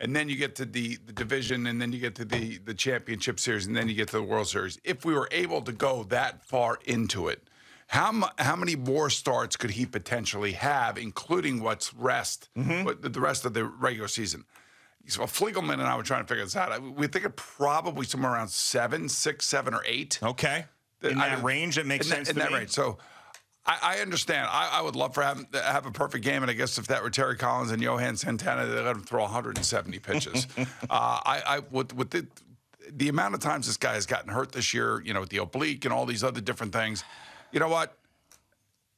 and then you get to the division, and then you get to the championship series, and then you get to the World Series. If we were able to go that far into it, how many more starts could he potentially have, including the rest of the regular season? So Fliegelman and I were trying to figure this out. We think it probably somewhere around 6, 7, or 8. Okay. In that range, it makes sense to me. In that range. So I understand. I would love for him to have a perfect game, and I guess if that were Terry Collins and Johan Santana, they'd let him throw 170 pitches. With the amount of times this guy has gotten hurt this year, with the oblique and all these other different things, you know what?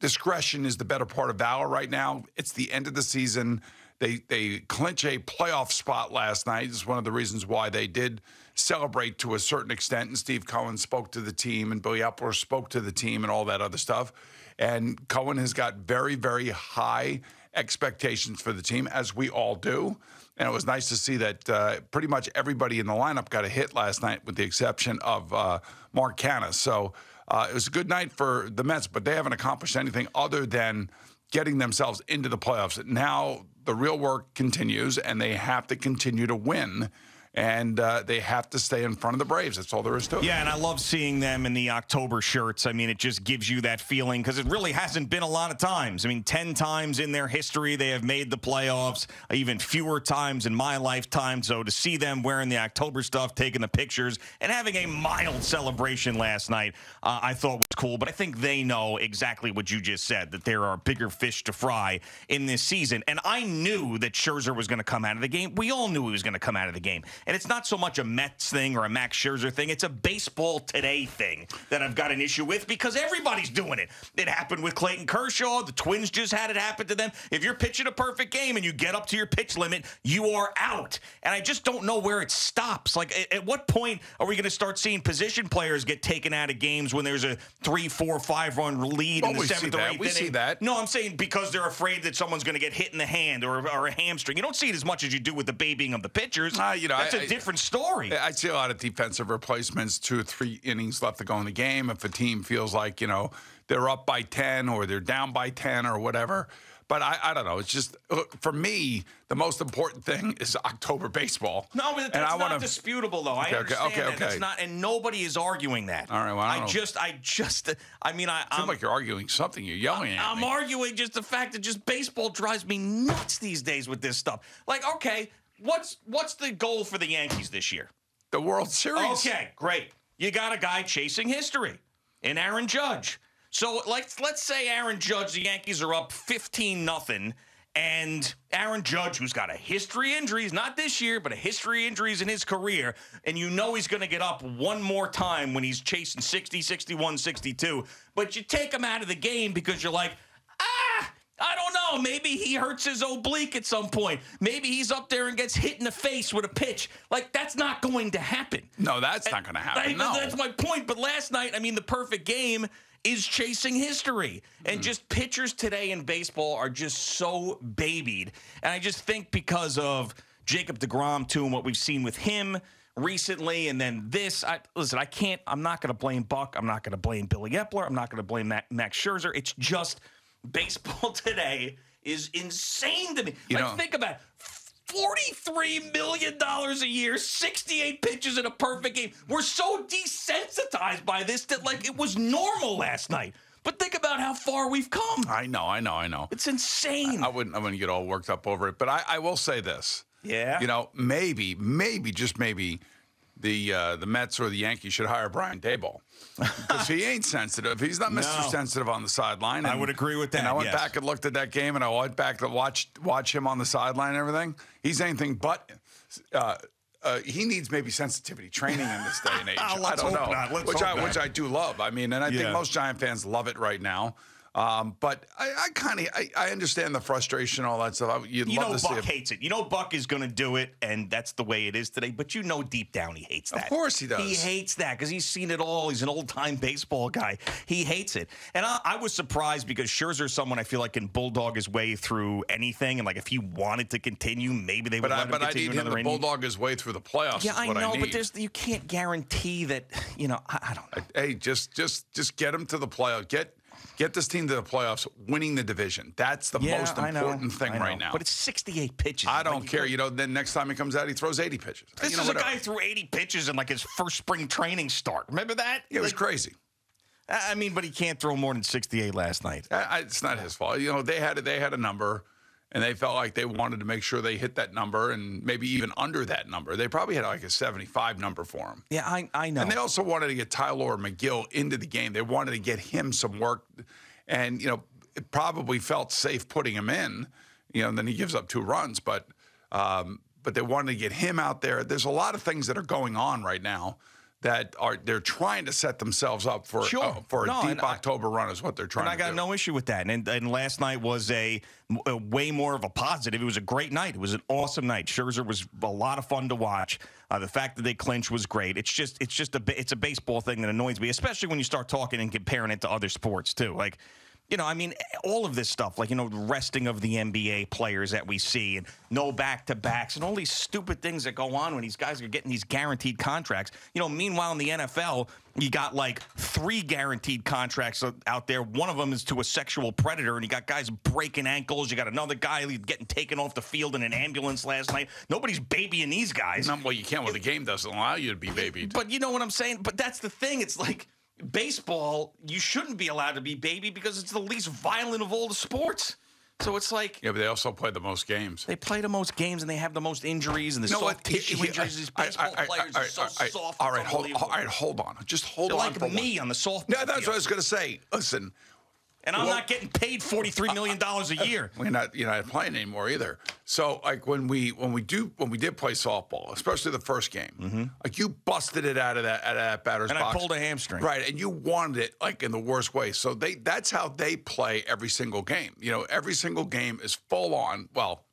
Discretion is the better part of valor right now. It's the end of the season. They clinch a playoff spot last night. It's one of the reasons why they did celebrate to a certain extent. And Steve Cohen spoke to the team, and Billy Epler spoke to the team, and all that other stuff. And Cohen has got very, very high expectations for the team, as we all do. And it was nice to see that pretty much everybody in the lineup got a hit last night, with the exception of Mark Canha. So it was a good night for the Mets, but they haven't accomplished anything other than getting themselves into the playoffs. Now the real work continues, and they have to continue to win. And they have to stay in front of the Braves. That's all there is to it. Yeah, and I love seeing them in the October shirts. I mean, it just gives you that feeling, because it really hasn't been a lot of times. I mean, 10 times in their history they have made the playoffs, even fewer times in my lifetime. So to see them wearing the October stuff, taking the pictures, and having a mild celebration last night, I thought was cool. But I think they know exactly what you just said, that there are bigger fish to fry in this season. And I knew that Scherzer was going to come out of the game. We all knew he was going to come out of the game. And it's not so much a Mets thing or a Max Scherzer thing. It's a baseball today thing that I've got an issue with, because everybody's doing it. It happened with Clayton Kershaw. The Twins just had it happen to them. If you're pitching a perfect game and you get up to your pitch limit, you are out. And I just don't know where it stops. Like, at what point are we going to start seeing position players get taken out of games when there's a 3, 4, 5-run lead in the 7th or 8th inning? We see that. No, I'm saying because they're afraid that someone's going to get hit in the hand or a hamstring. You don't see it as much as you do with the babying of the pitchers. That's a different story. I see a lot of defensive replacements, 2 or 3 innings left to go in the game. If a team feels like, they're up by 10 or they're down by 10 or whatever. But I don't know. It's just, for me, the most important thing is October baseball. No, but that's not disputable, though. I understand that. That's not, and nobody is arguing that. All right, well, I mean, seems like you're arguing something. You're yelling at me. I'm arguing just the fact that just baseball drives me nuts these days with this stuff. Like, okay, what's the goal for the Yankees this year? The World Series. Okay, great. You got a guy chasing history in Aaron Judge. So let's say Aaron Judge, the Yankees are up 15-0, and Aaron Judge, who's got a history of injuries, not this year, but a history of injuries in his career, and he's going to get up one more time when he's chasing 60, 61, 62, but you take him out of the game because you're like, I don't know. Maybe he hurts his oblique at some point. Maybe he's up there and gets hit in the face with a pitch. Like, that's not going to happen. No, that's not going to happen. No. That's my point. But last night, I mean, the perfect game is chasing history. And just pitchers today in baseball are just so babied. And I just think because of Jacob deGrom, too, and what we've seen with him recently, and then this. I'm not going to blame Buck. I'm not going to blame Billy Epler. I'm not going to blame Max Scherzer. It's just baseball today is insane to me. Think about it. $43 million a year, 68 pitches in a perfect game. We're so desensitized by this that, it was normal last night. But think about how far we've come. I know. It's insane. I wouldn't get all worked up over it. But I will say this. Yeah? Maybe, just maybe, the Mets or the Yankees should hire Brian Daboll. Because he ain't sensitive. He's not Mr. Sensitive on the sideline. I would agree with that. And I went back and looked at that game, and I went back to watch him on the sideline and everything. He's anything but. He needs maybe sensitivity training in this day and age. I don't know. Which I do love. I mean, and I think most Giant fans love it right now. But I understand the frustration, all that stuff. Buck hates it. Buck is going to do it, and that's the way it is today. But deep down he hates that. Of course he does. He hates that because he's seen it all. He's an old-time baseball guy. He hates it. And I was surprised because Scherzer's someone I feel like can bulldog his way through anything. And, if he wanted to continue, maybe they would let him continue another inning. I need him to bulldog his way through the playoffs. Yeah, I know, but you can't guarantee that, I don't know. Hey, just get him to the playoffs. Get this team to the playoffs, winning the division. That's the most important thing right now. But it's 68 pitches. I don't care. Then next time he comes out, he throws 80 pitches. This is a guy who threw 80 pitches in like his first spring training start. Remember that? It was crazy. I mean, but he can't throw more than 68 last night. It's not his fault. They had a number, and they felt like they wanted to make sure they hit that number and maybe even under that number. They probably had like a 75 number for him. Yeah, I know. And they also wanted to get Tyler McGill into the game. They wanted to get him some work, and it probably felt safe putting him in. And then he gives up 2 runs, but they wanted to get him out there. There's a lot of things that are going on right now that they're trying to set themselves up for a deep October run is what they're trying to do. And I got no issue with that. And last night was a way more of a positive. It was a great night. It was an awesome night. Scherzer was a lot of fun to watch. The fact that they clinched was great. It's a baseball thing that annoys me, especially when you start talking and comparing it to other sports too. Like, I mean, all of this stuff, like, resting of the NBA players that we see and no back-to-backs and all these stupid things that go on when these guys are getting these guaranteed contracts. Meanwhile, in the NFL, you got like 3 guaranteed contracts out there. One of them is to a sexual predator, and you got guys breaking ankles. You got another guy getting taken off the field in an ambulance last night. Nobody's babying these guys. Well, you can't. Well, the game doesn't allow you to be babied. But you know what I'm saying? But that's the thing. It's like, baseball, you shouldn't be allowed to be baby because it's the least violent of all the sports. So it's like... Yeah, but they also play the most games. They play the most games, and they have the most injuries, and the soft tissue injuries. These baseball players are so soft. All right, hold on. Just hold on. They're like me on the soft. No, that's what I was going to say. Listen... And I'm not getting paid $43 million a year. You're not playing anymore either. So like when we did play softball, especially the first game, like you busted it out of that batter's box. And I pulled a hamstring. Right, and you wanted it like in the worst way. So that's how they play every single game. Every single game is full on. Well,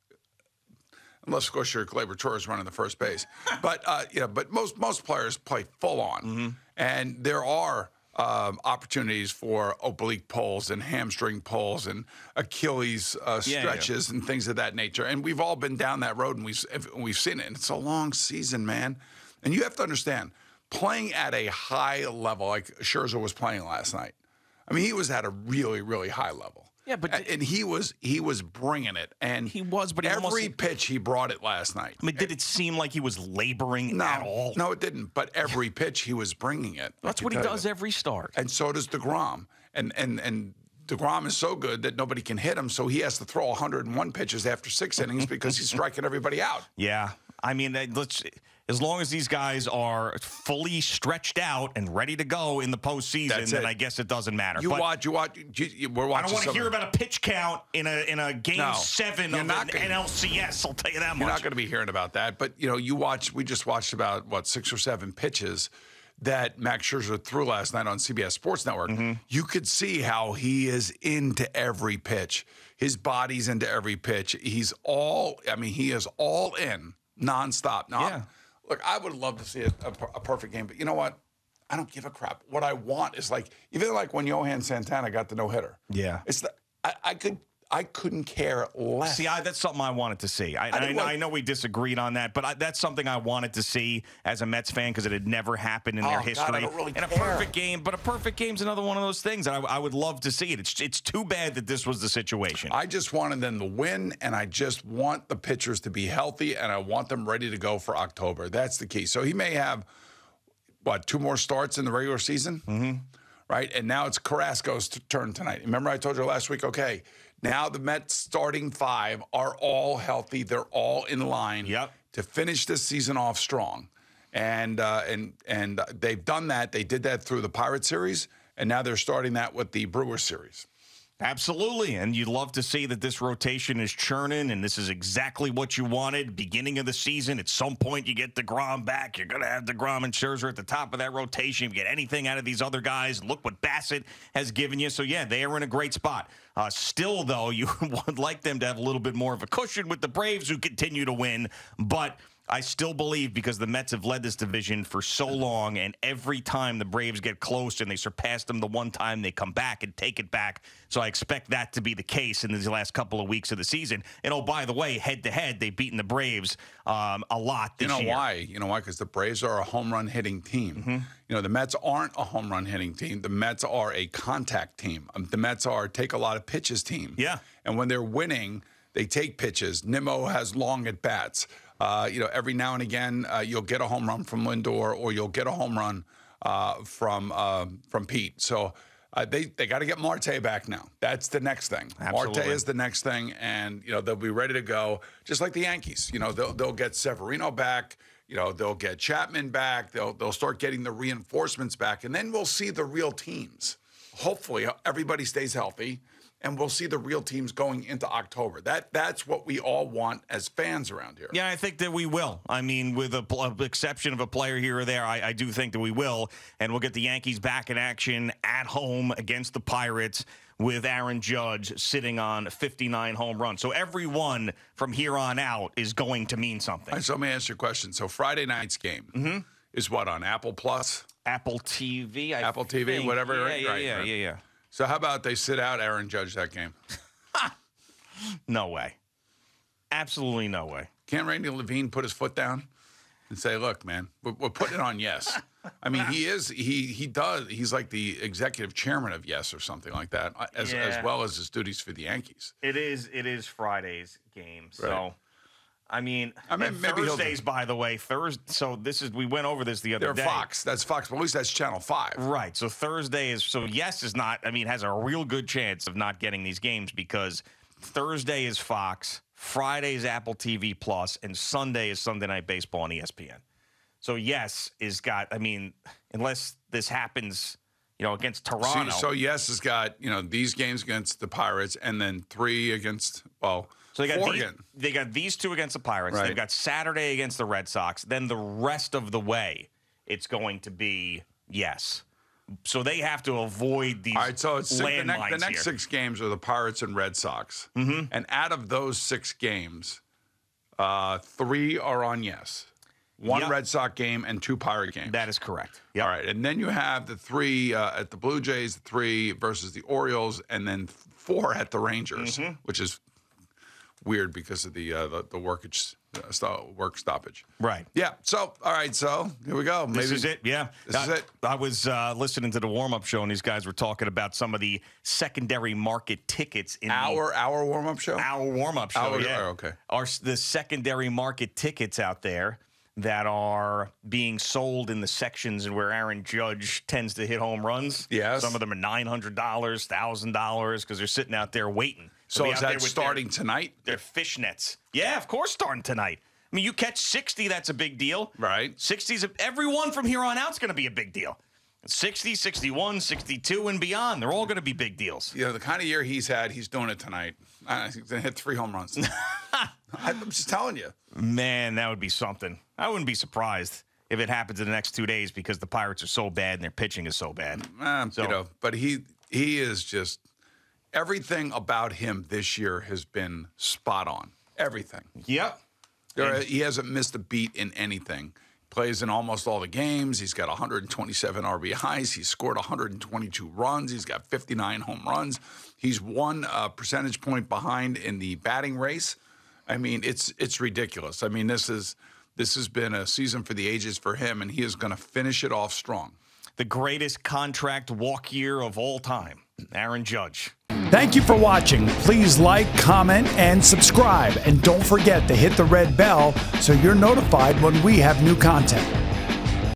unless of course your Glaber Torres running the first base, but but most players play full on, and there are opportunities for oblique pulls and hamstring pulls and Achilles stretches and things of that nature. And we've all been down that road, and we've seen it. And it's a long season, man. And you have to understand, playing at a high level, like Scherzer was playing last night. I mean, he was at a really, really high level. Yeah, but and he was bringing it, and he was. But every pitch he brought it last night. I mean, did it seem like he was laboring at all? No, it didn't. But every pitch he was bringing it. That's what he does every start. And so does DeGrom. And DeGrom is so good that nobody can hit him, so he has to throw 101 pitches after 6 innings because he's striking everybody out. Yeah, I mean, as long as these guys are fully stretched out and ready to go in the postseason, then I guess it doesn't matter. We're watching. I don't want to hear about a pitch count in a game 7 of an NLCS. I'll tell you that much. You're not going to be hearing about that. But we just watched about 6 or 7 pitches that Max Scherzer threw last night on CBS Sports Network. You could see how he is into every pitch. His body's into every pitch. He is all in nonstop. Now, look, I would love to see a perfect game, but you know what? I don't give a crap. What I want is even when Johan Santana got the no-hitter. Yeah. It's I couldn't care less. See, that's something I wanted to see. I know we disagreed on that, but that's something I wanted to see as a Mets fan because it had never happened in their history. God, I don't really care. A perfect game, but a perfect game's another one of those things, and I would love to see it. It's too bad that this was the situation. I just wanted them to win, and I just want the pitchers to be healthy, and I want them ready to go for October. That's the key. So he may have, 2 more starts in the regular season? Right? And now it's Carrasco's turn tonight. Remember I told you last week, okay, now the Mets starting 5 are all healthy. They're all in line to finish this season off strong. And they've done that. They did that through the Pirates series, and now they're starting that with the Brewers series. Absolutely, and you'd love to see that this rotation is churning, and this is exactly what you wanted. Beginning of the season, at some point you get DeGrom back. You're going to have DeGrom and Scherzer at the top of that rotation. You get anything out of these other guys. Look what Bassett has given you. So, yeah, they are in a great spot. Still, though, you would like them to have a little bit more of a cushion with the Braves, who continue to win, but I still believe, because the Mets have led this division for so long, and every time the Braves get close and they surpass them the one time, they come back and take it back. So I expect that to be the case in these last couple of weeks of the season. And, oh, by the way, head-to-head, they've beaten the Braves a lot this year. You know why? Because the Braves are a home run hitting team. The Mets aren't a home run hitting team. The Mets are a contact team. The Mets are take a lot of pitches team. Yeah. And when they're winning, they take pitches. Nimmo has long at bats. Every now and again, you'll get a home run from Lindor, or you'll get a home run from Pete. So they got to get Marte back now. That's the next thing. Absolutely. Marte is the next thing, and they'll be ready to go, just like the Yankees. They'll get Severino back. They'll get Chapman back. They'll start getting the reinforcements back, and then we'll see the real teams. Hopefully, everybody stays healthy, and we'll see the real teams going into October. That's what we all want as fans around here. Yeah, I think that we will. I mean, with the exception of a player here or there, I do think that we will. And we'll get the Yankees back in action at home against the Pirates with Aaron Judge sitting on 59 home runs. So every one from here on out is going to mean something. All right, so let me ask you a question. So Friday night's game is what, on Apple Plus? Apple TV? Apple TV, whatever. Yeah. So how about they sit out Aaron Judge that game? No way. Absolutely no way. Can't Randy Levine put his foot down and say, look, man, we're putting it on Yes? I mean, he does. He's like the executive chairman of Yes or something like that, as well as his duties for the Yankees. It is Friday's game. So, Right. I mean maybe Thursdays, by the way, So we went over this the other day. They're Fox. That's Fox. But at least that's Channel 5. Right. So Thursday Yes is not. I mean, has a real good chance of not getting these games because Thursday is Fox, Friday is Apple TV Plus, and Sunday is Sunday Night Baseball on ESPN. So Yes is got. I mean, unless this happens, against Toronto. So Yes has got these games against the Pirates, and then 3 against So they got these 2 against the Pirates. Right. They've got Saturday against the Red Sox. Then the rest of the way, it's going to be Yes. So they have to avoid these. All right, so it's landmines the next here. 6 games are the Pirates and Red Sox. Mm-hmm. And out of those 6 games, 3 are on Yes. 1 Red Sox game and 2 Pirate games. That is correct. Yep. All right, and then you have the 3 at the Blue Jays, 3 versus the Orioles, and then 4 at the Rangers, which is weird because of the work stoppage. Right. Yeah. So, all right. So here we go. This is it. Yeah. This is it. I was listening to the warm-up show, and these guys were talking about some of the secondary market tickets in our warm-up show. Our warm-up show. Yeah. Oh, okay. The secondary market tickets out there that are being sold in the sections and where Aaron Judge tends to hit home runs. Yes. Some of them are $900, $1,000 because they're sitting out there waiting. So is that starting tonight? Their fishnets. Yeah, of course, starting tonight. I mean, you catch 60, that's a big deal. Right. 60's everyone from here on out is going to be a big deal. 60, 61, 62, and beyond, they're all going to be big deals. The kind of year he's had, he's doing it tonight. He's going to hit 3 home runs. I'm just telling you. Man, that would be something. I wouldn't be surprised if it happens in the next 2 days because the Pirates are so bad and their pitching is so bad. But he is just everything about him this year has been spot on. Everything. Yep. He hasn't missed a beat in anything. Plays in almost all the games. He's got 127 RBIs. He's scored 122 runs. He's got 59 home runs. He's 1 percentage point behind in the batting race. I mean, it's ridiculous. I mean, this has been a season for the ages for him, and he is going to finish it off strong. The greatest contract walk year of all time, Aaron Judge. Thank you for watching. Please like, comment, and subscribe. And don't forget to hit the red bell so you're notified when we have new content.